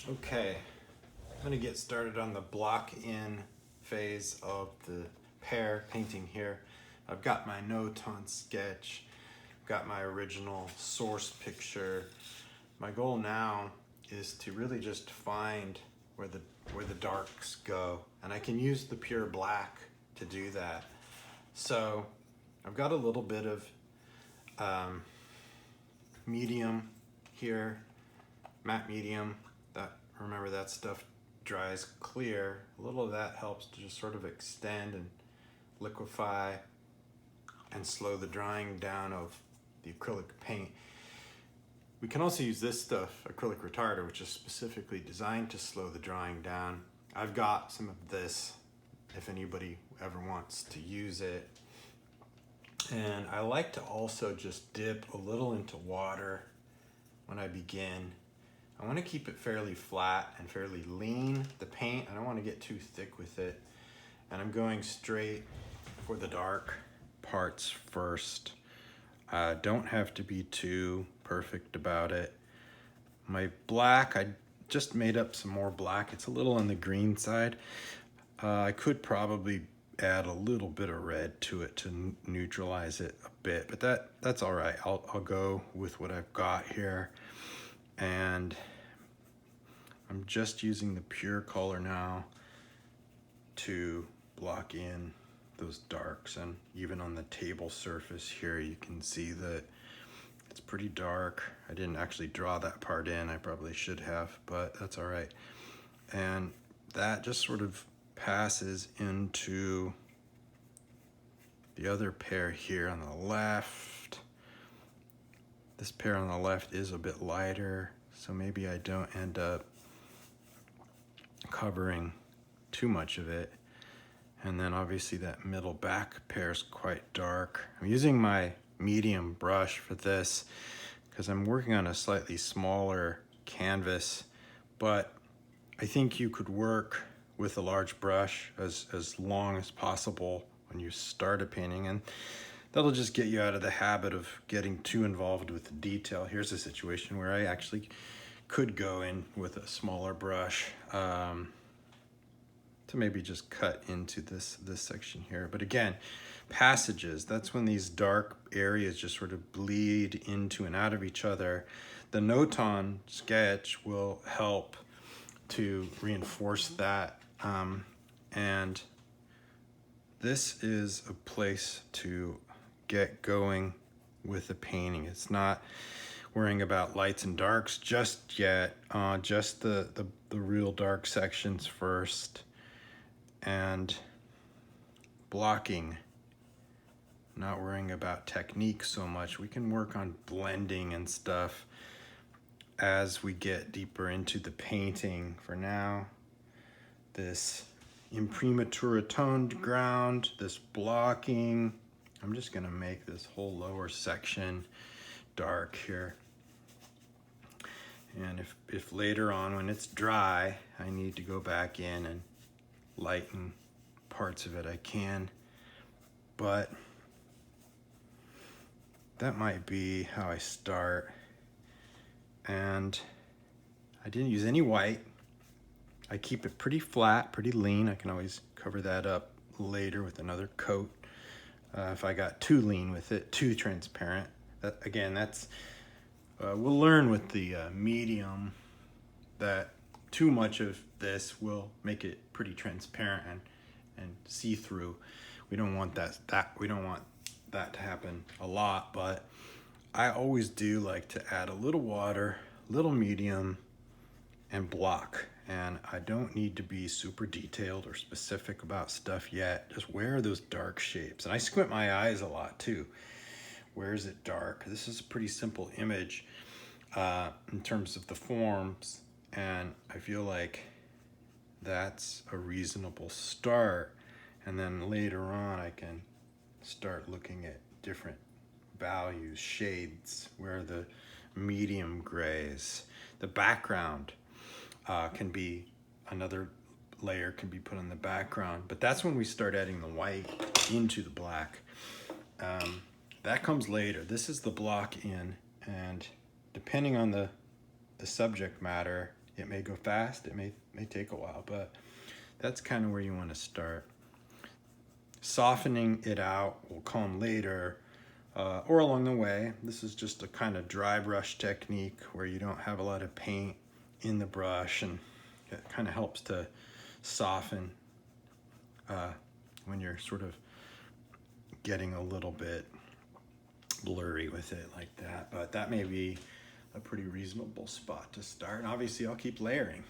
Okay, I'm gonna get started on the block in phase of the pear painting here. I've got my no-tone sketch, got my original source picture. My goal now is to really just find where the darks go, and I can use the pure black to do that. So I've got a little bit of medium here, matte medium. Remember that stuff dries clear. A little of that helps to just sort of extend and liquefy and slow the drying down of the acrylic paint. We can also use this stuff, acrylic retarder, which is specifically designed to slow the drying down. I've got some of this if anybody ever wants to use it. And I like to also just dip a little into water when I begin. I want to keep it fairly flat and fairly lean, the paint. I don't want to get too thick with it. And I'm going straight for the dark parts first. Don't have to be too perfect about it. My black, I just made up some more black. It's a little on the green side. I could probably add a little bit of red to it to neutralize it a bit, but that's all right. I'll go with what I've got here. And I'm just using the pure color now to block in those darks. And even on the table surface here, you can see that it's pretty dark. I didn't actually draw that part in. I probably should have, but that's all right. And that just sort of passes into the other pair here on the left. This pair on the left is a bit lighter, so maybe I don't end up covering too much of it. And then obviously that middle back pair is quite dark. I'm using my medium brush for this because I'm working on a slightly smaller canvas, but I think you could work with a large brush as long as possible when you start a painting, and that'll just get you out of the habit of getting too involved with the detail. Here's a situation where I actually could go in with a smaller brush to maybe just cut into this section here. But again, passages, that's when these dark areas just sort of bleed into and out of each other. The no-tone sketch will help to reinforce that. And this is a place to get going with the painting. It's not worrying about lights and darks just yet, just the real dark sections first. And blocking, not worrying about technique so much. We can work on blending and stuff as we get deeper into the painting. For now, this Imprimatura toned ground, this blocking. I'm just gonna make this whole lower section dark here. And if later on when it's dry, I need to go back in and lighten parts of it, I can. But that might be how I start. And I didn't use any white. I keep it pretty flat, pretty lean. I can always cover that up later with another coat. If I got too lean with it, too transparent. We'll learn with the medium that too much of this will make it pretty transparent and see-through. We don't want we don't want that to happen a lot, but I always do like to add a little water, little medium, and block. And I don't need to be super detailed or specific about stuff yet. Just where are those dark shapes? And I squint my eyes a lot too. Where is it dark? This is a pretty simple image in terms of the forms. And I feel like that's a reasonable start. And then later on, I can start looking at different values, shades, where the medium grays, the background can be, another layer can be put on the background, but that's when we start adding the white into the black. That comes later. This is the block in, and depending on the subject matter, It may go fast, it may take a while, but that's kind of where you want to start. Softening it out will come later or along the way. This is just a kind of dry brush technique where you don't have a lot of paint in the brush, and it kind of helps to soften when you're sort of getting a little bit blurry with it like that. But that may be a pretty reasonable spot to start. And obviously I'll keep layering.